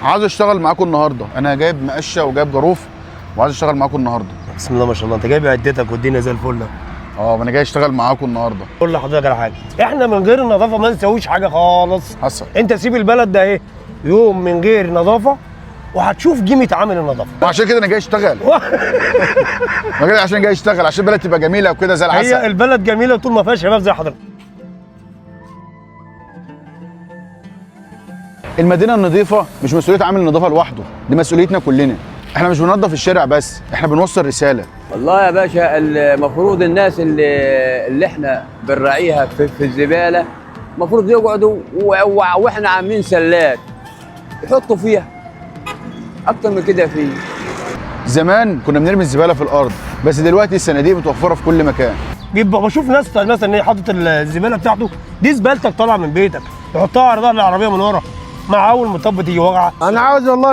عايز اشتغل معاكم النهارده، انا جايب مقشه وجايب جاروف وعايز اشتغل معاكم النهارده. بسم الله ما شاء الله، انت جايب عدتك والدنيا زي الفل. اه ما انا جاي اشتغل معاكم النهارده. اقول لحضرتك على حاجه، احنا من غير النظافه ما نسويش حاجه خالص. حصل. انت سيب البلد ده ايه يوم من غير نظافه وهتشوف قيمه عامل النظافه. وعشان كده انا جاي اشتغل. انا جاي عشان جاي اشتغل عشان البلد تبقى جميله وكده زي العسل. هي البلد جميله طول ما فيها شباب زي حضرتك. المدينه النظيفه مش مسؤوليه عامل النظافه لوحده، دي مسؤوليتنا كلنا. احنا مش بننظف الشارع بس، احنا بنوصل رساله. والله يا باشا المفروض الناس اللي احنا بنراعيها في الزباله المفروض يقعدوا واحنا عاملين سلات يحطوا فيها اكتر من كده. فيه زمان كنا بنرمي الزباله في الارض، بس دلوقتي الصناديق متوفره في كل مكان. بيبقى بشوف ناس مثلا ان هي حاطط الزباله بتاعته دي زبالتك طالعه من بيتك، يحطها على ظهر العربيه من ورا، مع اول مطب تيجي واقعه. انا عاوز والله